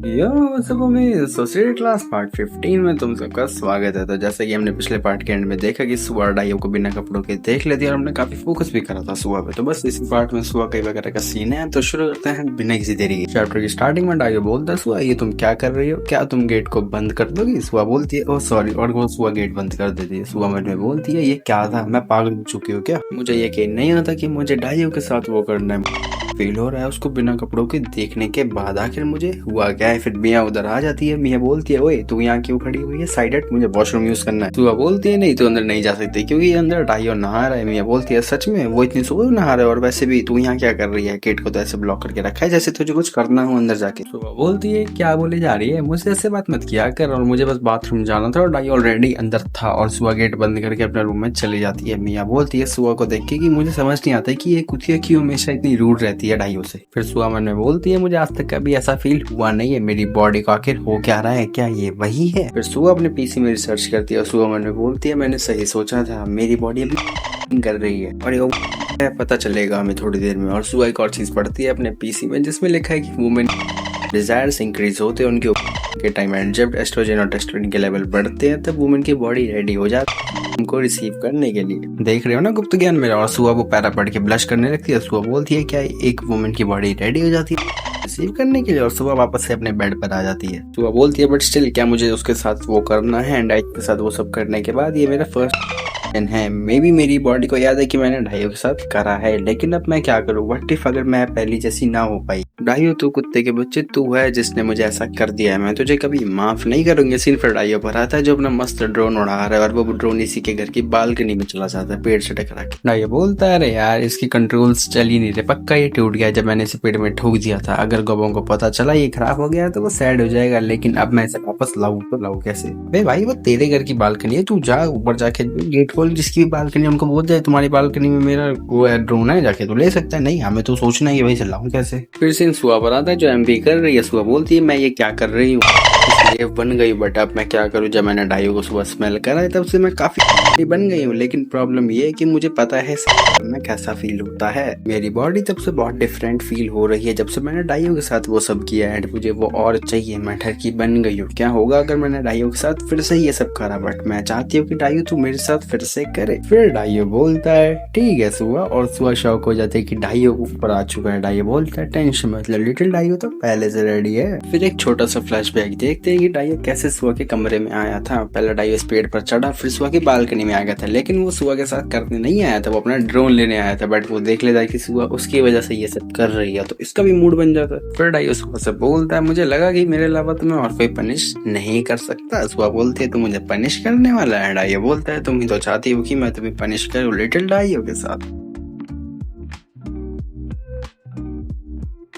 यो सुबह में society class part 15 में तुम सबका स्वागत है। तो जैसे कि हमने पिछले पार्ट के एंड में देखा कि सुबह डाइयो को बिना कपड़ों के देख लेती और हमने काफी फोकस भी करा था सुबह पे। तो बस इसी पार्ट में सुबह कई वगैरह का सीन है, तो शुरू करते हैं बिना किसी देरी के। चैप्टर की स्टार्टिंग में डाइयो बोलता है, सुबह ये तुम क्या कर रही हो, क्या तुम गेट को बंद कर दोगी? सुबह बोलती है, ओह सॉरी, और वो सुबह गेट बंद कर देती है। सुबह में बोलती है, ये क्या था, मैं पागल हो चुकी हूँ क्या? मुझे यकीन नहीं आता कि मुझे डाइयो के साथ वो करना है। फील हो रहा है उसको बिना कपड़ों के देखने के बाद। आखिर मुझे हुआ क्या है? फिर मियाँ उधर आ जाती है। मियाँ बोलती है, ओए तू यहाँ क्यों खड़ी हुई है? साइड हट, मुझे वॉशरूम यूज करना है। सुबह बोलती है, नहीं तू अंदर नहीं जा सकती क्योंकि अंदर डाइयो नहा रहा है। मियाँ बोलती है, सच में? वो इतनी सुबह नहा रहा है, और वैसे भी तू यहाँ क्या कर रही है? गेट को तो ऐसे ब्लॉक करके रखा है जैसे तुझे कुछ करना हो अंदर जाके। सुबह बोलती है, क्या बोले जा रही है? मुझसे ऐसे बात मत किया कर, और मुझे बस बाथरूम जाना था और डाइयो ऑलरेडी अंदर था। और सुबह गेट बंद करके अपने रूम में चली जाती है। मियाँ बोलती है सुबह को देख के कि मुझे समझ नहीं आता कि ये कुतिया क्यों हमेशा इतनी रूड रहती है डाइयो से। फिर सुबह मन में बोलती है, मुझे आज तक कभी ऐसा फील हुआ नहीं है। मेरी बॉडी को आखिर हो क्या रहा है? क्या ये वही है? फिर सुबह अपने पीसी में रिसर्च करती है और सुबह मन में बोलती है, मैंने सही सोचा था, मेरी बॉडी अभी कर रही है और ये पता चलेगा हमें थोड़ी देर में। और सुबह एक और चीज पढ़ती है अपने पीसी में जिसमें लिखा है कि वुमेन डिजायर्स इंक्रीज होते हैं उनके के टाइम, एंड जब एस्ट्रोजन और टेस्टोस्टेरोन के लेवल बढ़ते हैं तब वुमेन की बॉडी रेडी हो जाती है उनको रिसीव करने के लिए। देख रहे हो ना गुप्त ज्ञान मेरा? और सुबह वो पैरा पढ़ के ब्लश करने लगती है। सुबह बोलती है, क्या एक वुमेन की बॉडी रेडी हो जाती है रिसीव करने के लिए? और सुबह वापस से अपने बेड पर आ जाती है। सुबह बोलती है, बट स्टिल क्या मुझे उसके साथ वो करना है? एंड के साथ वो सब करने के बाद ये मेरा फर्स्ट है। मे बी मेरी बॉडी को याद है कि मैंने डाइयो के साथ करा है, लेकिन अब मैं क्या करूँ? व्हाट इफ अगर मैं पहली जैसी ना हो पाई? डाइयो तू कुत्ते के बच्चे, तू है जिसने मुझे ऐसा कर दिया है, मैं तुझे कभी माफ नहीं करूंगी। सीन फिर डाइयो पर आता है जो अपना मस्त ड्रोन उड़ा रहा है और वो ड्रोन इसी के घर की बालकनी में चला जाता है पेड़ से टकरा के। डाइयो बोलता है, अरे यार इसकी कंट्रोल्स चल ही नहीं रहे, पक्का ये टूट गया जब मैंने इसे पेड़ में ठोक दिया था। अगर गोबों को पता चला ये खराब हो गया तो वो सैड हो जाएगा, लेकिन अब मैं इसे वापस लाऊं तो लाऊं कैसे? बे भाई वो तेरे घर की बालकनी है, तू जा ऊपर जाके गेट खोल, जिसकी भी बालकनी उनको बोल दे तुम्हारी बालकनी में मेरा वो ड्रोन है, जाके तो ले सकता है। नहीं, हमें तो सोचना है कि भाई चलाऊं कैसे। फिर सीन सुबह पर आता है जो एमबी कर रही है। सुबह बोलती है, मैं ये क्या कर रही हूँ, ये बन गई, बट अब मैं क्या करूँ? जब मैंने डाइयो को सुबह स्मेल करा है तब से मैं काफी बन गई हूँ, लेकिन प्रॉब्लम ये है कि मुझे पता है में कैसा फील होता है। मेरी बॉडी तब से बहुत डिफरेंट फील हो रही है जब से मैंने डाइयो के साथ वो सब किया है, मुझे वो और चाहिए। मैं ठर की बन गई हूँ। क्या होगा अगर मैंने डाइयो के साथ फिर से ये सब करा? बट मैं चाहती हूँ कि डाइयो तू मेरे साथ फिर से करे। फिर डाइयो बोलता है, ठीक है सुबह, और सुबह शौक हो जाते है कि डाइयो ऊपर आ चुका है। डाइयो बोलता है, टेंशन मतलब लिटिल डाइयो तो पहले से रेडी है। फिर एक छोटा सा फ्लैशबैक देखते हैं कि डाइयो कैसे सुबह के कमरे में आया था। पहले डाइयो इस पेड़ पर चढ़ा, फिर सुबह की बालकनी में आ गया था, लेकिन वो सुबह के साथ करने नहीं आया था, वो अपना ड्रोन लेने आया था। बट वो देख लेता है कि सुबह उसकी वजह से ये सब कर रही है, तो इसका भी मूड बन जाता है। फिर डाइयो सुबह से बोलता है, मुझे लगा कि मेरे अलावा तुम्हें और कोई पनिश नहीं कर सकता। सुबह बोलती है, तू मुझे पनिश करने वाला है? डाइयो बोलता है, तुम ही तो चाहती हो कि मैं तुम्हें पनिश करूं लिटिल डाइयो के साथ।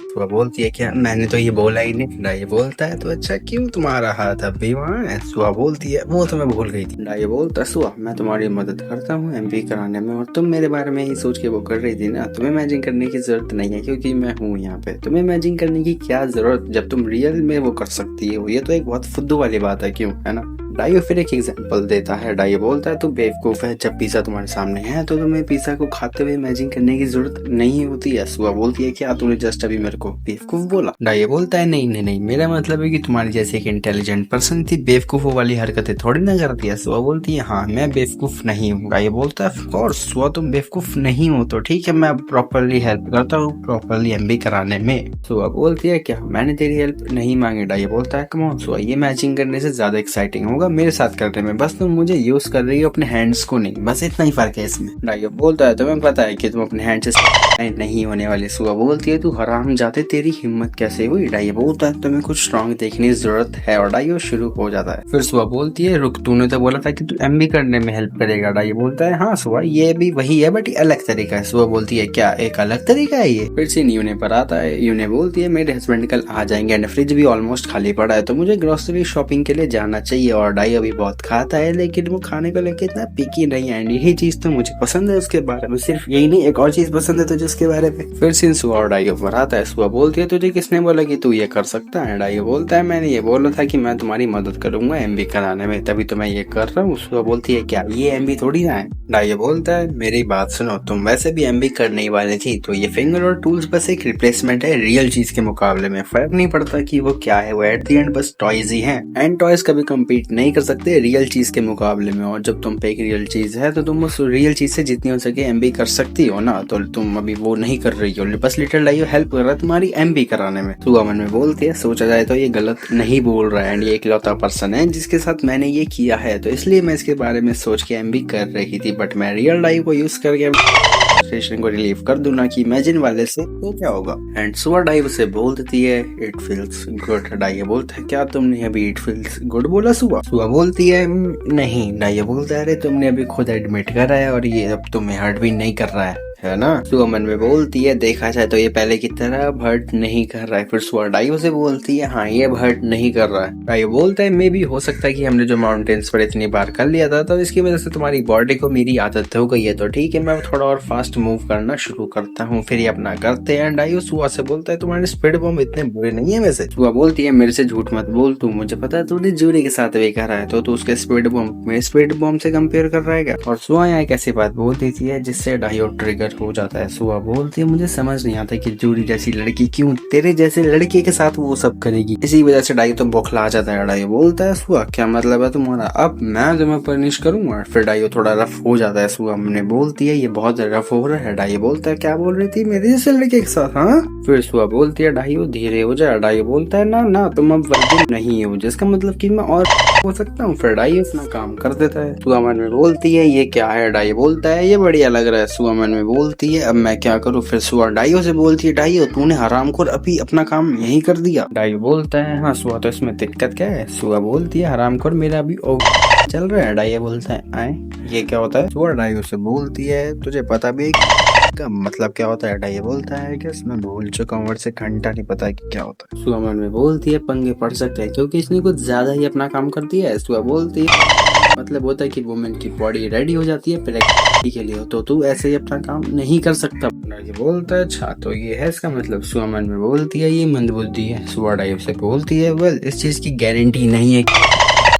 सुबह बोलती है, क्या मैंने तो ये बोला ही नहीं? डाइयो बोलता है, तो अच्छा क्यों तुम्हारा हाथ अब भी वहाँ है? सुबह बोलती है, वो तो मैं भूल गई थी। डाइयो बोलता है, सुबह मैं तुम्हारी मदद करता हूँ एमपी कराने में, और तुम मेरे बारे में ही सोच के वो कर रही थी ना। तुम्हें इमेजिन करने की जरूरत नहीं है क्योंकि मैं हूँ यहाँ पे। तुम्हें इमेजिन करने की क्या जरूरत जब तुम रियल में वो कर सकती हो? ये तो एक बहुत फुद्दू वाली बात है, क्यों, है ना? डाइयो फिर एक एग्जांपल देता है। डाइयो बोलता है, तू बेवकूफ है, जब पिज्जा तुम्हारे सामने है तो तुम्हें पिज्जा को खाते हुए इमेजिन करने की जरूरत नहीं होती है। सुबह बोलती है, क्या तूने जस्ट अभी मेरे को बेवकूफ बोला? डाइयो बोलता है, नहीं नहीं नहीं, मेरा मतलब है कि तुम्हारी जैसे एक इंटेलिजेंट पर्सन थी बेवकूफों वाली हरकतें थोड़ी ना करती है। सुबह बोलती है, हाँ मैं बेवकूफ नहीं हूँ। डाइयो बोलता है, ऑफ कोर्स सुबह तुम बेवकूफ नहीं हो, तो ठीक है मैं प्रॉपरली हेल्प करता हूँ प्रॉपरली एमबी कराने में। सुबह बोलती है, क्या मैंने तेरी हेल्प नहीं मांगी? डाइयो बोलता है, कम ऑन सुबह, ये मैचिंग करने से ज्यादा एक्साइटिंग होगा मेरे साथ करने में, बस तुम मुझे यूज कर रही हो अपने हैंड्स को नहीं, बस इतना ही फर्क है इसमें। डाइयो बोलता है, तुम्हें पता है कि तुम अपने हैंड से नहीं होने वाली। सुबह बोलती है, तू हराम जाते, तेरी हिम्मत कैसे हुई? डाइयो बोलता है, तुम्हें कुछ स्ट्रॉन्ग देखने की जरूरत है, और डाइयो शुरू हो जाता है। फिर सुबह बोलती है, रुक, तूने तो बोला था कि तू एमबी करने में हेल्प करेगा। डाइयो बोलता है, हाँ सुबह ये भी वही है, बट ये अलग तरीका है। सुबह बोलती है, क्या एक अलग तरीका है ये? फिर से यूने पर आता है। यूने बोलती है, मेरे हस्बैंड कल आ जाएंगे एंड फ्रिज भी ऑलमोस्ट खाली पड़ा है, तो मुझे ग्रोसरी शॉपिंग के लिए जाना चाहिए। और डाइयो भी बहुत खाता है, लेकिन वो खाने को लेके इतना पिकी नहीं है। एंड यही चीज तो मुझे पसंद है उसके बारे में। सिर्फ यही नहीं, एक और चीज पसंद है तुझे उसके बारे में। फिर सीन सुआ और डाइयो पर आता है। सुआ बोलती है तुझे किसने बोला कि तू ये कर सकता है? डाइयो बोलता है मैंने ये बोला था कि मैं तुम्हारी मदद करूंगा एमबी कराने में, तभी तो मैं ये कर रहा हूँ। सुआ बोलती है क्या ये एमबी थोड़ी ना है? डाइयो बोलता है मेरी बात सुनो, तुम वैसे भी एमबी करने ही वाली थी, तो ये फिंगर और टूल्स बस एक रिप्लेसमेंट है रियल चीज के मुकाबले में। फर्क नहीं पड़ता कि वो क्या है, वो एट द एंड बस टॉयज ही हैं। एंड टॉयज कभी कम्पीट नहीं कर सकते रियल चीज के मुकाबले में। और जब तुम पे एक रियल चीज है तो तुम उस रियल चीज से जितनी हो सके एमबी कर सकती हो ना, तो तुम अभी वो नहीं कर रही हो। बस लिटिल डाइयो हेल्प कर रहा है तुम्हारी एमबी कराने में। सुआ मन में बोलती है सोचा जाए तो ये गलत नहीं बोल रहा है, एंड ये इकलौता पर्सन है जिसके साथ मैंने ये किया है, तो इसलिए मैं इसके बारे में सोच के एमबी कर रही थी। बट मैं रियल डाइयो को यूज करके फ्रस्ट्रेशन को रिलीव कर दूं ना कि इमेजिन वाले से, तो क्या होगा? एंड सुआ डाइयो से बोल देती है इट फील्स गुड। डाइयो बोलता है क्या तुमने अभी इट फील्स गुड बोला? सुआ बोलती है नहीं। डाइयो बोलता है अरे तुमने अभी खुद एडमिट करा है और ये अब तुम्हें हर्ट भी नहीं कर रहा है ना? सुआ मन में बोलती है देखा जाए तो ये पहले की तरह हर्ट नहीं कर रहा है। फिर सुआ डाइयो से बोलती है हाँ ये हर्ट नहीं कर रहा है। डाइयो बोलता है मे भी हो सकता है कि हमने जो माउंटेन्स पर इतनी बार कर लिया था तो इसकी वजह से तुम्हारी बॉडी को मेरी आदत हो गई है, तो ठीक है मैं थोड़ा और फास्ट मूव करना शुरू करता हूँ। फिर ये अपना करते हैं। डाइयो सुआ से बोलता है तुम्हारे स्पीड बम इतने बुरे नहीं है वैसे। सुआ बोलती है मेरे से झूठ मत बोल, तू मुझे पता है तूने जूरी के साथ भी करा है, तो तू उसके स्पीड बम मेरे स्पीड बम से कंपेयर कर रहा है क्या? और सुआ यहाँ एक ऐसी बात बोल देती है जिससे डाइयो ट्रिगर हो जाता है। सुआ बोलती है मुझे समझ नहीं आता कि जूरी जैसी लड़की क्यों तेरे जैसे लड़के के साथ वो सब करेगी। इसी वजह से डाइयो तो बौखला जाता है। डाइयो बोलता है सुआ क्या मतलब है तुम्हारा, अब मैं तुम्हें पनिश करूंगा? फिर डाइयो थोड़ा रफ हो जाता है। सुआ ने बोलती है ये बहुत रफ हो रहा है। डाइयो बोलता है क्या बोल रही थी मेरे जैसे लड़के के साथ? हाँ। फिर सुआ बोलती है डाइयो धीरे हो जाए। डाइयो बोलता है ना तुम अब वर्जिन नहीं हो, जिसका मतलब कि मैं और हो सकता हूँ। फिर डाइयो अपना काम कर देता है। सुआ मन में बोलती है ये क्या है? डाइयो बोलता है ये बढ़िया लग रहा है। सुआ मन में बोलती है अब मैं क्या करूँ? फिर सुआ डाइयो से बोलती है डाइयो तूने हरामखोर अभी अपना काम यही कर दिया। डाइयो बोलता है हाँ सुआ तो इसमें दिक्कत क्या है? सुआ बोलती है हरामखोर मेरा अभी चल रहा है। डाइयो बोलता है आए ये क्या होता है? सुआ डाइयो से बोलती है तुझे पता भी का मतलब क्या होता है? डाइयो बोलता है कि मैं भूल चुका हूँ, से घंटा नहीं पता है कि क्या होता है। सुआ मन में बोलती है पंगे पड़ सकते हैं क्योंकि इसने कुछ ज्यादा ही अपना काम कर दिया है। सुआ बोलती है मतलब होता है कि वुमेन की बॉडी रेडी हो जाती है प्रेगनेंसी के लिए, तो तू ऐसे ही अपना काम नहीं कर सकता। ये बोलता है अच्छा तो ये है इसका मतलब? सुआ मन में बोलती है ये मंदबुद्धि है। सुआ डाइयो से बोलती है वेल इस चीज की गारंटी नहीं है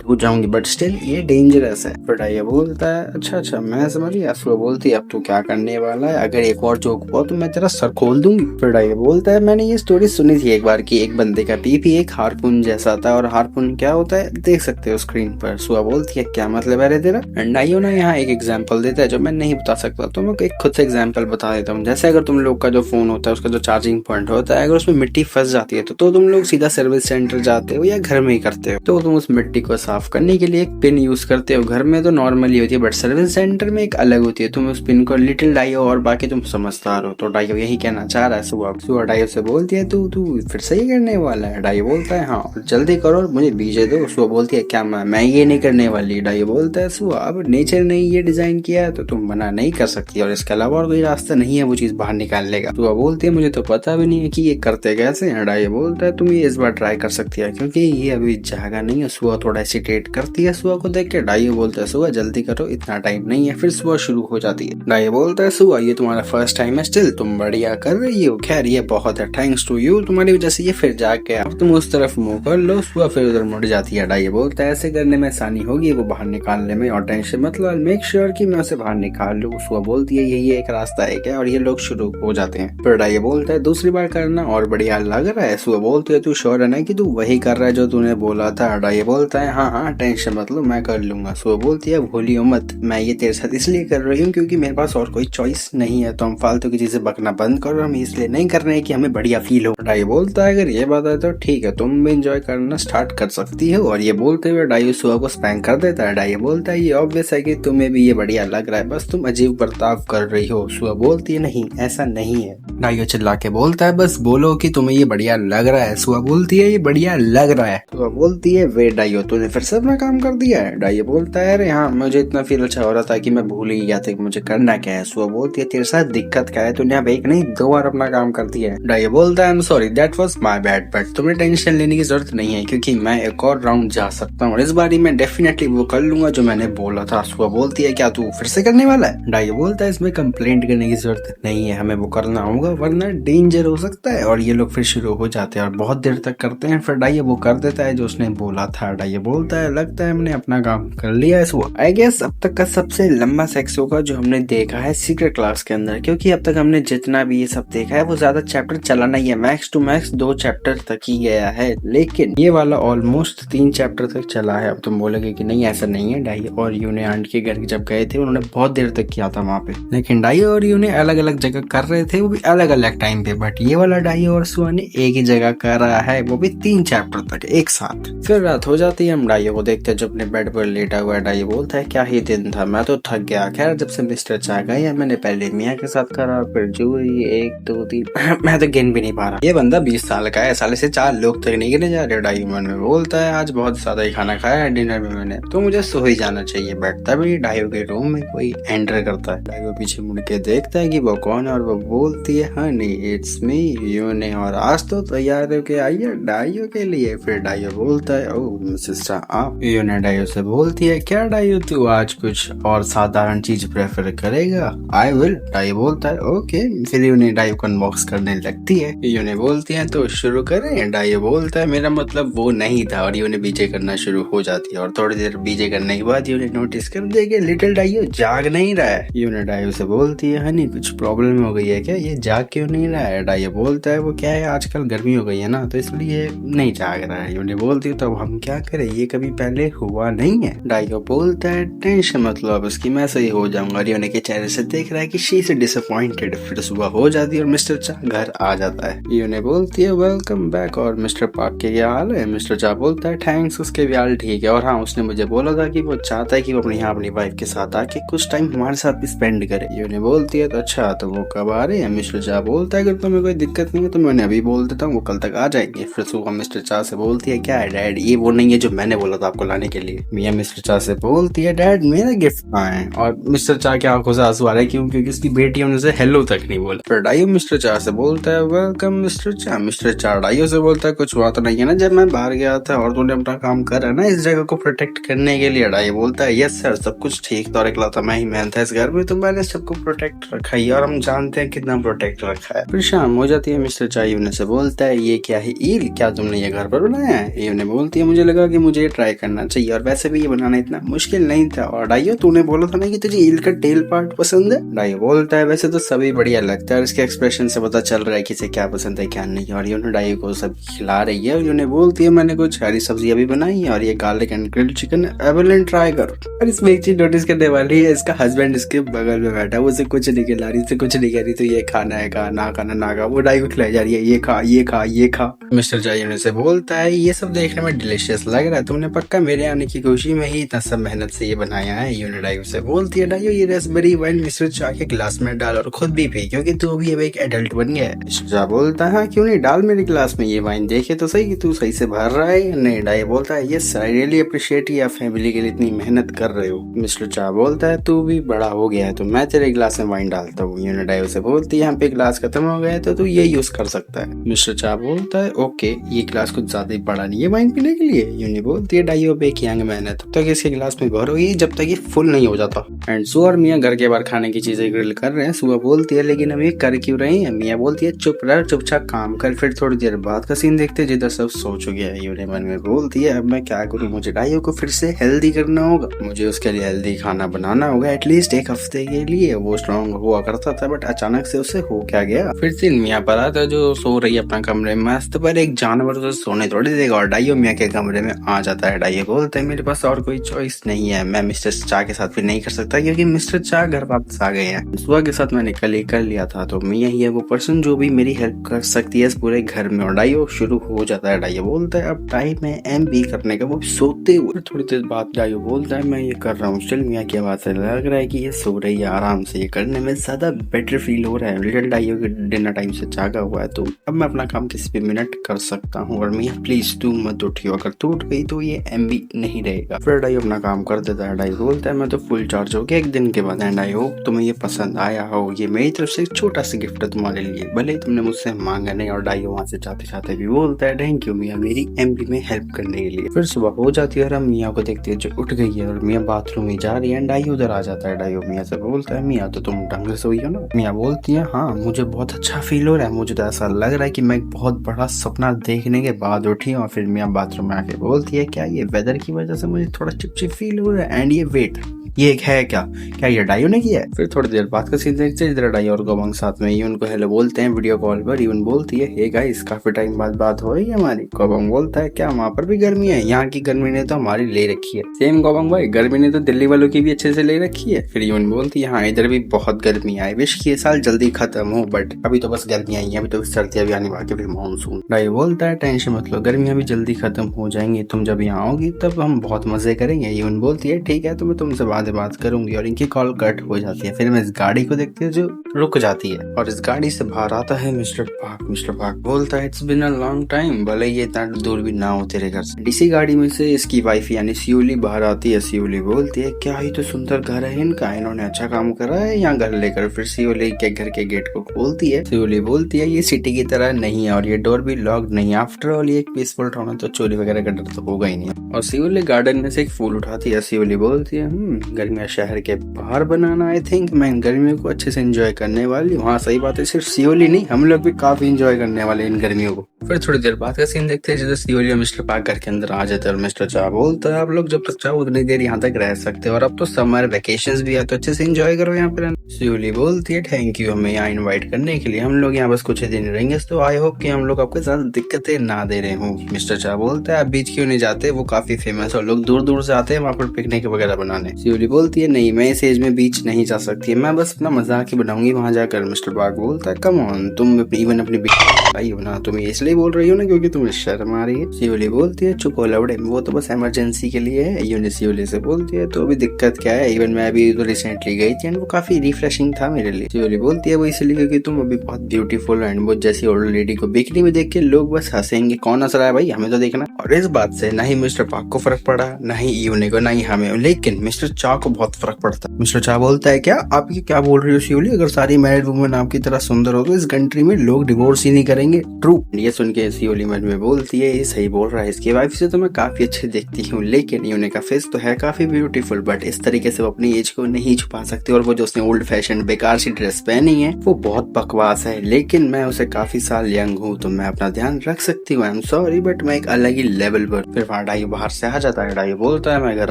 हो जाऊंगी, बट स्टिल ये डेंजरस है। फिर डाइयो बोलता है अच्छा मैं समझ गया। सुआ बोलती है अब तू क्या करने वाला है? अगर एक और जोक हुआ तो मैं तेरा सर खोल दूंगी। फिर डाइयो बोलता है मैंने ये स्टोरी सुनी थी एक बार कि एक बंदे का पीपी एक हारपून जैसा था, और हारपून क्या होता है देख सकते हो स्क्रीन पर। सुआ बोलती है क्या मतलब है रे तेरा? एंड डाइयो ना यहाँ एक एग्जाम्पल देता है जो मैं नहीं बता सकता, तो मैं एक खुद से एग्जाम्पल बता देता हूँ। जैसे अगर तुम लोग का जो फोन होता है उसका जो चार्जिंग पॉइंट होता है, अगर उसमें मिट्टी फंस जाती है तो तुम लोग सीधा सर्विस सेंटर जाते हो या घर में ही करते हो, तो तुम उस मिट्टी को साफ करने के लिए एक पिन यूज करते हो। घर में तो नॉर्मली होती है बट सर्विस सेंटर में एक अलग होती है। तुम उस पिन को लिटिल डाइयो और बाकी तुम समझदार हो, तो डाइयो यही कहना चाह रहा है। सुआ डाइयो से बोलती है तू फिर सही करने वाला है? डाइयो बोलता है हाँ जल्दी करो मुझे बीजे दो। सुआ बोलती है क्या मैं ये नहीं करने वाली? डाइयो बोलता है सुआ अब नेचर ने ये डिजाइन किया है तो तुम मना नहीं कर सकती, और इसके अलावा और कोई रास्ता नहीं है वो चीज बाहर निकालने का। सुआ बोलती है मुझे तो पता भी नहीं है कि ये करते कैसे हैं। डाइयो बोलता है तुम ये इस बार ट्राई कर सकती है क्योंकि ये अभी जागा नहीं है। सुआ थोड़ा हेसिटेट करती है सुआ को देख के। डाइयो बोलता है सुआ जल्दी करो इतना टाइम नहीं है। फिर सुआ शुरू हो जाती है। डाइयो बोलता है सुआ ये तुम्हारा फर्स्ट टाइम है, स्टिल तुम बढ़िया कर रही हो। खैर ये बहुत है, थैंक्स टू यू, तुम्हारी वजह से ये फिर जाग गया। अब तुम उस तरफ मुंह कर लो। सुआ फिर उधर मुड़ जाती है। डाइयो बोलता है ऐसे करने में आसानी होगी वो बाहर निकालने में, और टेंशन मतलब मेक श्योर कि मैं उसे बाहर निकाल लूँ। सुआ बोलती है यही एक रास्ता है क्या? और ये लोग शुरू हो जाते हैं। फिर डाइयो बोलता है दूसरी बार करना और बढ़िया लग रहा है। सुआ बोलती है तू श्योर है ना कि तू वही कर रहा है जो तूने बोला था? डाइयो बोलता है हाँ टेंशन मतलब मैं कर लूंगा। सुआ बोलती है भूलियो मत मैं ये तेरे साथ इसलिए कर रही हूँ क्योंकि मेरे पास और कोई चॉइस नहीं है, तो हम फालतू की चीजें बकना बंद करो, हम इसलिए नहीं कर रहे हैं कि हमें बढ़िया फील हो। डाइयो बोलता है अगर ये बात है तो ठीक है तुम भी एंजॉय करना स्टार्ट कर सकती हो, और ये बोलते हुए डाइयो सुआ को स्पैंक कर देता है। डाइयो बोलता है ये ऑब्वियस है कि तुम्हें भी ये बढ़िया लग रहा है, बस तुम अजीब बर्ताव कर रही हो। सुआ बोलती है नहीं ऐसा नहीं है। डाइयो चिल्ला के बोलता है बस बोलो कि तुम्हें ये बढ़िया लग रहा है। सुआ बोलती है ये बढ़िया लग रहा है। सुआ बोलती है वे डाइयो तूने फिर फिर से अपना काम कर दिया है। डाइयो बोलता है अरे हाँ मुझे इतना फील अच्छा हो रहा था कि मैं भूल ही गया था कि मुझे करना क्या है। सुबह बोलती है तेरे साथ दिक्कत क्या है, तूने अब एक नहीं 2 बार अपना काम कर दिया है। डाइयो बोलता है I am sorry that was my bad, but तुम्हें टेंशन लेने की जरूरत नहीं है क्योंकि मैं एक और राउंड जा सकता हूँ और इस बारी मैं डेफिनेटली वो कर लूंगा जो मैंने बोला था। सुबह बोलती है क्या तू फिर से करने वाला है? डाइयो बोलता है इसमें कंप्लेंट करने की जरूरत नहीं है, हमें वो करना होगा वरना डेंजर हो सकता है। और ये लोग फिर शुरू हो जाते हैं और बहुत देर तक करते हैं। फिर डाइयो वो कर देता है जो उसने बोला था। डाइयो बोलता है लगता है हमने अपना काम कर लिया है। सुबह आई गेस अब तक का सबसे लंबा सेक्स होगा जो हमने देखा है सीक्रेट क्लास के अंदर, क्योंकि अब तक हमने जितना भी ये सब देखा है वो ज्यादा चैप्टर चला नहीं है, मैक्स टू मैक्स 2 चैप्टर तक ही गया है, लेकिन ये वाला ऑलमोस्ट 3 चैप्टर तक चला है। अब तुम बोलोगे कि नहीं ऐसा नहीं है, डाइयो और यू ने आंट के घर जब गए थे उन्होंने बहुत देर तक किया था वहाँ पे, लेकिन डाइयो और यू ने अलग अलग जगह कर रहे थे, वो भी अलग अलग टाइम पे। बट ये वाला डाइयो और सुआ ने एक ही जगह कर रहा है, वो भी 3 चैप्टर तक एक साथ। फिर रात हो जाती है, हम डाइयो को देखते हैं जो अपने बेड पर लेटा हुआ है। डाइयो बोलता है क्या ही दिन था, मैं तो थक गया। खैर जब से मिस्टर चा गए मैंने पहले मियाँ के साथ करा, फिर जूही 1 2 3 मैं तो गिन भी नहीं पा रहा। ये बंदा 20 साल का है, साले से 4 लोग तक नहीं गिने जा रहे। डाइयो मन में बोलता है आज बहुत ज्यादा ही खाना खाया है डिनर में मैंने, तो मुझे सो ही जाना चाहिए। बट तभी डाइयो के रूम में कोई एंटर करता है। डाइयो पीछे मुड़ के देखता है कि वो कौन है और वो बोलती है हनी इट्स मी यू ने, और आज तो तैयार होके आइए डाइयो के लिए। फिर डाइयो बोलता है ओह मिसेस चा आप। यू ने डाइयो से बोलती है क्या डाइयो तू आज कुछ और साधारण चीज प्रेफर करेगा? I will. डाइयो बोलता है ओके। फिर यू ने डाइयो को अनबॉक्स करने लगती है। यू ने बोलती है तो शुरू करें? डाइयो बोलता है मेरा मतलब वो नहीं था, और यू ने बीजे करना शुरू हो जाती है। और थोड़ी देर बीजे करने के बाद यू ने नोटिस कर दिया कि लिटिल डाइयो जाग नहीं रहा है। यू ने डाइयो से बोलती है हनी कुछ प्रॉब्लम हो गई है क्या, ये जाग क्यों नहीं रहा है? डाइयो बोलता है वो क्या है आजकल गर्मी हो गई है ना तो इसलिए नहीं जाग रहा है। यू ने बोलती है तो अब हम क्या करें, ये कभी पहले हुआ नहीं है। डाइयो बोलता है टेंशन मतलब उसकी मैं सही हो जाऊंगा। और यूने के चेहरे से देख रहा है कि शी इज डिसअपॉइंटेड। फिर सुबह हो जाती है और मिस्टर चा घर आ जाता है। यूने बोलती है वेलकम बैक और मिस्टर पार्क के क्या हाल है? मिस्टर चा बोलता है थैंक्स, उसके भी हाल ठीक है, और हाँ उसने मुझे बोला था कि वो चाहता है कि वो अपने यहाँ अपनी वाइफ के साथ आके कुछ टाइम हमारे साथ भी स्पेंड करे। यूने बोलती है तो अच्छा तो वो कब आ रहे हैं? मिस्टर चा बोलता है अगर तुम्हें कोई दिक्कत नहीं है तो मैं अभी बोल देता हूँ वो कल तक आ जाएंगे। फिर सुबह मिस्टर चा से बोलती है क्या है डैड, ये वो नहीं है जो मैंने बोला था आपको लाने के लिए। मियाँ मिस्टर चा से बोलती है डैड मेरा गिफ्ट कहाँ है? और मिस्टर चा की आंखों से आंसू आ रहे हैं क्यों, क्योंकि उसकी बेटी उनसे हेलो तक नहीं बोला। फिर डाइयो मिस्टर चा से बोलता है वेलकम मिस्टर चा। मिस्टर चा डाइयो से बोलता है कुछ हुआ तो नहीं है ना जब मैं बाहर गया था और तूने अपना काम करा ना इस जगह को प्रोटेक्ट करने के लिए? डाइयो बोलता है यस सर सब कुछ ठीक था और इकलौता मैं ही मैन था इस घर में, तो मैंने सबको प्रोटेक्ट रखा ही और हम जानते हैं कितना प्रोटेक्ट रखा है। फिर शाम हो जाती है। मिस्टर चा यूने से बोलता है ये क्या है ईल, क्या तुमने ये घर पर बनाया है? यूने बोलती है मुझे लगा कि मुझे ट्राई करना चाहिए और वैसे भी ये बनाना इतना मुश्किल नहीं था। और डाइयो तूने बोला था ना कि तुझे ईल का टेल पार्ट पसंद है? डाइयो बोलता है वैसे तो सभी बढ़िया लगता है, इसके एक्सप्रेशन से पता चल रहा है कि इसे क्या पसंद है क्या नहीं। और यूने डाइयो को सब खिला रही है और यूने बोलती है मैंने कुछ हरी सब्जियां भी बनाई है और ये garlic and grilled chicken Everland try करो। और इसमें एक चीज नोटिस करने वाली है, इसका हस्बैंड इसके बगल में बैठा है, वो उसे कुछ नहीं खिला रही, कुछ नहीं कह रही, तो ये खाना है कहा ना खाना ना खा, वो डाइयो को खिलाई जा रही है ये खा ये खा ये खा। मिस्टर चा से बोलता है ये सब देखने में डिलीशियस लग रहा है, तुमने पक्का मेरे आने की खुशी में ही इतना सब मेहनत से ये बनाया है? यूने डाइयो से बोलती है डाइयो ये रास्पबेरी वाइन मिस्टर चा के ग्लास में डाल और खुद भी पी क्योंकि तू अभी अब एक एडल्ट बन गया है। मिस्टर चा बोलता है क्यों नहीं डाल मेरे ग्लास में ये वाइन, देखे तो सही कि तू सही से भर रहा है। नहीं डाइयो बोलता है यस आई रियली अप्रिशिएट ये फैमिली के लिए इतनी मेहनत कर रहे हो। मिस्टर चा बोलता है तू भी बड़ा हो गया है तो मैं तेरे ग्लास में वाइन डालता हूँ। यूने डाइयो से बोलती है यहाँ पे ग्लास खत्म हो गया है तो तू ये यूज कर सकता है। मिस्टर चा बोलता है ओके ये ग्लास कुछ ज्यादा ही बड़ा नहीं है वाइन पीने के लिए। यूने बोलती है डाइयो एक यंग मैन है तब तक इसके गिलास में भरोगी जब तक ये फुल नहीं हो जाता। एंड सुआ और मियाँ घर के बाहर खाने की चीजें ग्रिल कर रहे हैं। सुआ बोलती है लेकिन हम ये कर क्यों रहे हैं? मियाँ बोलती है चुप रह चुपचाप काम कर। फिर थोड़ी देर बाद का सीन देखते जिधर सब सो चुके हैं। यूने मन में बोलती है अब मैं क्या करूँ, मुझे डाइयो को फिर से हेल्दी करना होगा, मुझे उसके लिए हेल्दी खाना बनाना होगा एटलीस्ट एक हफ्ते के लिए। वो स्ट्रॉन्ग हुआ करता था बट अचानक से उसे हो क्या गया। फिर से मियाँ पर आता जो सो रही है अपना कमरे में मस्त, पर एक जानवर उसे सोने थोड़ी देगा और डाइयो मियाँ के कमरे में आ जाता है। डाइयो बोलता है मेरे पास और कोई चॉइस नहीं है, मैं मिस्टर चा के साथ भी नहीं कर सकता क्योंकि मिस्टर चा घर वापस आ गए हैं। सुआ के साथ मैंने कल ही कर लिया था तो मियाँ ही है वो पर्सन जो भी मेरी हेल्प कर सकती है इस पूरे घर में। और डाइयो शुरू हो जाता है। डाइयो बोलता है अब टाइम है MB करने का, वो भी सोते हुए। थोड़ी देर बाद डाइयो बोलता है मैं ये कर रहा हूँ। चल मियाँ की आवाज से लग रहा है कि ये सो रही है आराम से, ये करने में ज्यादा बेटर फील हो रहा है। लिटिल डाइयो के डिनर टाइम से जागा हुआ है तो अब मैं अपना काम किसी भी मिनट कर सकता हूँ। और मियाँ प्लीज तू मत उठियो, अगर तू उठ गई तो ये ये MB नहीं रहेगा। फिर डाई अपना काम कर देता है। डाई बोलता है मैं तो फुल चार्ज हो गया 1 दिन के बाद, एंड आई होप तुम्हें ये पसंद आया हो। ये मेरी तरफ से एक छोटा सा गिफ्ट है तुम्हारे लिए, भले ही तुमने मुझसे मांगा नहीं। और डाई वहाँ से जाते जाते भी बोलता है थैंक यू मियाँ मेरी MB में हेल्प करने के लिए। फिर सुबह हो जाती है और हम मियाँ को देखते हैं जो उठ गई है और मियाँ बाथरूम में जा रही है। डाई उधर आ जाता है। डाई मियाँ से बोलता है मियाँ तो तुम ढंग से सोई हो ना। मियाँ बोलती है हाँ मुझे बहुत अच्छा फील हो रहा है, मुझे तो ऐसा लग रहा है कि मैं एक बहुत बड़ा सपना देखने के बाद उठी हूँ। और फिर मियाँ बाथरूम में आके बोलती है क्या ये वेदर की वजह से मुझे थोड़ा चिपचिप फील हो रहा है, एंड ये वेट ये एक है क्या ये डाइयो ने किया है। फिर थोड़ी देर बाद का सीन देखते हैं, इधर डाइयो और गोबंग साथ में यून को हेलो बोलते हैं वीडियो कॉल पर। यून बोलती है हे गाइस काफी टाइम बाद बात हो रही है हमारी। गोबंग बोलता है क्या वहाँ पर भी गर्मी है? यहाँ की गर्मी ने तो हमारी ले रखी है। सेम गोबंग भाई, गर्मी ने तो दिल्ली वालों की भी अच्छे से ले रखी है। फिर यून बोलती है हाँ इधर भी बहुत गर्मी है, विश की ये साल जल्दी खत्म हो, बट अभी तो बस गर्मियां ही, अभी तो सर्दियां भी आने वाली, फिर मानसून। डाइयो बोलता है टेंशन मत लो, गर्मियां भी जल्दी खत्म हो जाएंगी, तुम जब यहाँ आओगी तब हम बहुत मजे करेंगे। यून बोलती है ठीक है तो मैं तुमसे बाद में बात करूंगी। और इनकी कॉल कट हो जाती है। फिर मैं इस गाड़ी को देखती हूँ जो रुक जाती है और इस गाड़ी से बाहर आता है मिस्टर पार्क। मिस्टर पार्क बोलता है it's been a long time, भले ये इतना दूर भी ना हो तेरे घर से। इसी गाड़ी में से इसकी वाइफ यानी सियोली बाहर आती है। सियोली बोलती है क्या ही तो सुंदर घर है इनका, इन्होंने अच्छा काम करा है यहाँ घर लेकर। फिर सियोली के घर के गेट को खोलती है। सियोली बोलती है ये सिटी की तरह नहीं है और ये डोर भी लॉक नहीं, आफ्टर ऑल ये एक पीसफुल टाउन है तो चोरी वगैरह का डर तो होगा ही नहीं। और सियोली गार्डन में से एक फूल उठाती है। सियोली बोलती है गर्मियाँ शहर के बाहर बनाना, आई थिंक मैं इन गर्मियों को अच्छे से एंजॉय करने वाली हूँ। हाँ सही बात है, सिर्फ सियोली नहीं हम लोग भी काफी एंजॉय करने वाले इन गर्मियों को। फिर थोड़ी देर बाद का सीन देखते हैं जिधर सियोली और मिस्टर पार्क घर के अंदर आ जाते हैं और मिस्टर चा बोलता है आप लोग जब तक चाहो उतनी देर यहाँ तक रह सकते हो और अब तो समर वेकेशंस भी है तो अच्छे से एंजॉय करो यहाँ पे। सियोली बोलती है थैंक यू हमें यहाँ इन्वाइट करने के लिए, हम लोग यहाँ बस कुछ ही दिन रहेंगे तो आई होप कि हम लोग आपको ज्यादा दिक्कतें ना दे रहे हूँ। मिस्टर चा बोलता है आप बीच क्यों नहीं जाते, वो काफी फेमस है, लोग दूर दूर से आते हैं वहाँ पर पिकनिक वगैरह बनाने। सियोली बोलती है नहीं मैं इस एज में बीच नहीं जा सकती, मैं बस अपना मजाक ही बनाऊंगी वहां जाकर। मिस्टर पार्क बोलता है कम ऑन तुम इवन अपनी भाई हो ना, तुम इसलिए बोल रही हो ना क्योंकि तुम्हें शर्म आ रही है। सियोली बोलती है चुप हो लवड़े, वो तो बस इमरजेंसी के लिए है। यून सियोली से बोलती है तो अभी दिक्कत क्या है, इवन मैं अभी तो रिसेंटली गई थी एंड वो काफी रिफ्रेशिंग था मेरे लिए। सियोली बोलती है वो इसलिए क्योंकि तुम अभी बहुत ब्यूटीफुल एंड वो जैसी ओल्ड लेडी को बिकनी में देख के लोग बस हंसेंगे, कौन हंस रहा है भाई हमें तो देखना। और इस बात से ना ही मिस्टर पार्क को फर्क पड़ा, ना ही यूने को, ना ही हमें, लेकिन मिस्टर चा को बहुत फर्क पड़ता है। मिस्टर चा बोलता है क्या आप ये क्या बोल रही हो सियोली, अगर सारी मैरिड वुमेन आपकी तरह सुंदर हो तो इस कंट्री में लोग डिवोर्स ही नहीं करेंगे। ट्रू। ये सुन के सियोली मन में बोलती है ये सही बोल रहा है, इसकी वाइफ से तो मैं काफी अच्छी दिखती हूँ लेकिन यूने का फेस तो है काफी ब्यूटीफुल, बट इस तरीके से वो अपनी एज को नहीं छुपा सकती। और वो जो उसने ओल्ड फैशन बेकार सी ड्रेस पहनी है वो बहुत बकवास है, लेकिन मैं उसे काफी साल यंग हूँ तो मैं अपना ध्यान रख सकती हूँ। आई एम सॉरी बट मैं एक अलग ही लेवल पर। फिर वहाँ डाइयो बाहर से आ जाता है। डाइयो बोलता है मैं घर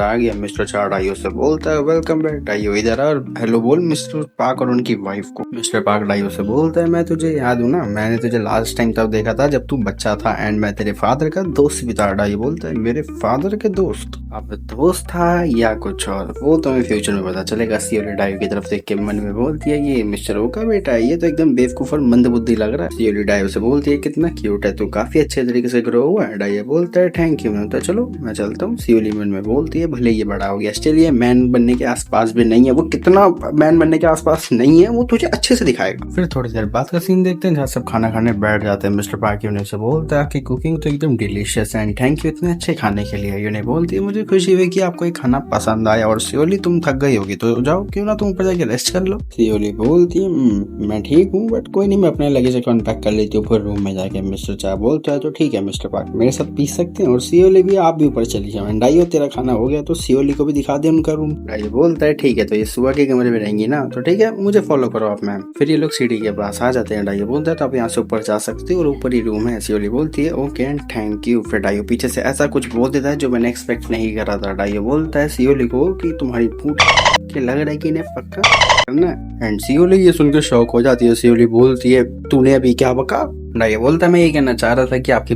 आ गया। मिस्टर चा डाइयो से बोलता है वेलकम बैक। डाइयो इधर और हेलो बोल मिस्टर पार्क और उनकी वाइफ को। मिस्टर पार्क डाइयो से बोलता है मैं तुझे याद हूँ ना, मैंने तुझे लास्ट टाइम तब देखा था जब तू बच्चा था एंड मैं तेरे फादर का दोस्त भी था। डाइयो बोलता है मेरे फादर के दोस्त, अब दोस्त था या कुछ और, वो तो हमें फ्यूचर में पता चलेगा। सियोली डाइयो की तरफ देख के मन में बोलती है ये मिस्टर ओ का बेटा है, ये तो एकदम बेवकूफ और मंदबुद्धि लग रहा है। सियोली डाइयो से बोलती है कितना क्यूट है, तू काफी अच्छे तरीके से ग्रो हुआ है। डाइयो बोलता है थैंक यू मैम, तो चलो मैं चलता हूँ। सियोली मन में बोलती है भले ये बड़ा हो गया स्टिल ये मैन बनने के आसपास भी नहीं है, वो कितना मैन बनने के आसपास नहीं है वो तुझे अच्छे से दिखाएगा। फिर थोड़ी देर बाद का सीन देखते हैं जहाँ सब खाना खाने बैठ जाते हैं। मिस्टर पार्क यूने से बोलता है आपकी कुकिंग तो एकदम डिलीशियस है एंड थैंक यू इतने अच्छे खाने के लिए। यूने बोलती है मुझे खुशी हुई कि आपको ये खाना पसंद आया और सियोली तुम थक गई होगी तो जाओ क्यों ना तुम ऊपर जाके रेस्ट कर लो। सियोली बोलती है मैं ठीक हूँ बट कोई नहीं मैं अपने लगेज को अनपैक कर लेती हूँ फिर रूम में जाके। मिस्टर चा बोलता है तो ठीक है मिस्टर पार्क मेरे साथ पी सकते हैं और सियोली भी आप भी ऊपर चली जाओ। डाइयो तेरा खाना हो गया तो सियोली को भी दिखा दे उनका रूम। डाइयो बोलता है ठीक है तो ये सुबह के कमरे में रहेंगी ना, तो ठीक है मुझे फॉलो करो आप मैम। फिर ये लोग सीढ़ी के पास आ जाते हैं। डाइयो बोलता है तो आप यहाँ से ऊपर जा सकते हो और ऊपर ही रूम है। सियोली बोलती है ओके एंड थैंक यू। फिर डाइयो पीछे से ऐसा कुछ बोल देता है जो मैंने एक्सपेक्ट नहीं करा था। डाइयो बोलता है सियोली को कि तुम्हारी पूछ के लग रहा है कि इन्हें पक्का करना है एंड सियोली ये सुनकर शौक हो जाती है। सियोली बोलती है तूने अभी क्या बका। डाइयो बोलता है मैं ये कहना चाह रहा था कि आपकी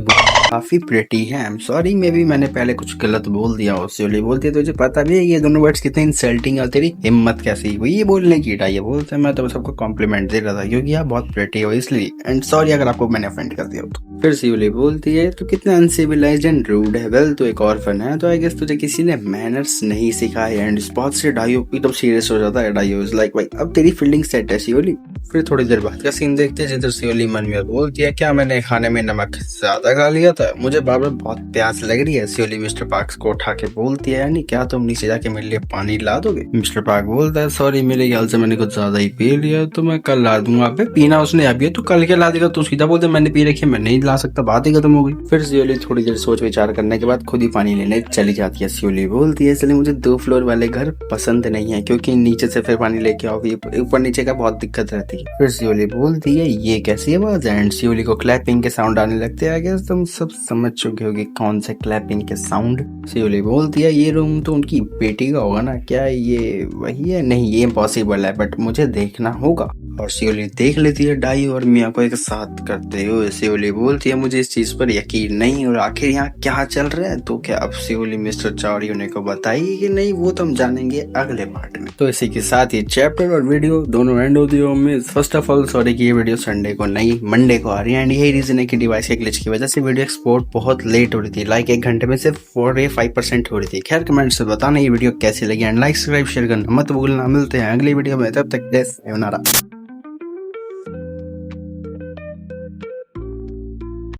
काफी प्रेटी है, I am sorry may be मैंने पहले कुछ गलत बोल दिया हो। सियोली बोलती है तुझे पता भी है ये दोनों वर्ड्स कितने इंसल्टिंग और तेरी हिम्मत कैसी हुई ये बोलने की। डाइयो बोलता है मैं तो सबको कॉम्प्लीमेंट दे रहा था क्योंकि आप बहुत प्रेटी हो इसलिए, एंड सॉरी अगर आपको मैंने ऑफेंड कर दिया हो तो। फिर सियोली बोलती है तो कितना अनसिविलाइज्ड एंड रूड है, वेल तो एक ऑर्फन है तो आई गेस तुझे किसी ने मैनर्स नहीं सिखाए। एंड इस बात से डाइयो एकदम सीरियस हो जाता है। डाइयो इज लाइक भाई अब तेरी फील्डिंग सेट है सियोली। फिर थोड़ी देर बाद का सीन देखते हैं जिधर सियोली मन में बोलती है है क्या मैंने खाने में नमक ज्यादा खा लिया था, मुझे बार बार बहुत प्यास लग रही है। सियोली मिस्टर पार्क्स को उठा के बोलती है, यानी क्या तुम नीचे जाके मेरे लिए पानी ला दोगे? मिस्टर पार्क बोलता है, सॉरी मेरे ख्याल से मैंने कुछ ज्यादा ही पी लिया, तो मैं कल ला दूंगा। अबे पीना उसने अभी है, तो कल क्या ला देगा? तू सीधा बोलते मैंने पी रखी है, मैं नहीं ला सकता, बात ही खत्म हो गई। फिर सियोली थोड़ी देर सोच विचार करने के बाद खुद ही पानी लेने चली जाती है। सियोली बोलती है, इसलिए मुझे 2 फ्लोर वाले घर पसंद नहीं है, क्योंकि नीचे से फिर पानी लेके आओ, ऊपर नीचे का बहुत दिक्कत रहती है। फिर सियोली बोलती है, ये कैसी आवाज है? एंड सियोली को क्लैपिंग के साउंड आने लगते हैं। आगे तुम सब समझ चुके होगे कौन से क्लैपिंग के साउंड। सियोली बोलती है, ये रूम तो उनकी बेटी का होगा ना, क्या ये वही है? नहीं, ये इम्पॉसिबल है, बट मुझे देखना होगा। और सियोली देख लेती है डाई और मिया को एक साथ करते हुए। सियोली बोलती है, मुझे इस चीज पर यकीन नहीं, और आखिर यहाँ क्या चल रहा है? तो क्या अब सियोली मिस्टर चाओरियोने को बताएगी कि नहीं, वो तो हम जानेंगे अगले पार्ट में। तो इसी के साथ ही चैप्टर और वीडियो दोनों एंड होती है। फर्स्ट ऑफ ऑल सॉरी कि ये वीडियो संडे को नहीं मंडे को आ रही है, एंड यही रीजन है कि डिवाइस के ग्लिच की वजह से वीडियो एक्सपोर्ट बहुत लेट हो रही थी, लाइक 1 घंटे में सिर्फ 45% हो रही थी। खैर कमेंट से बताना ये वीडियो कैसी लगी, एंड लाइक सब्सक्राइब शेयर करना मत भूलना। मिलते हैं अगली वीडियो में, तब तक जय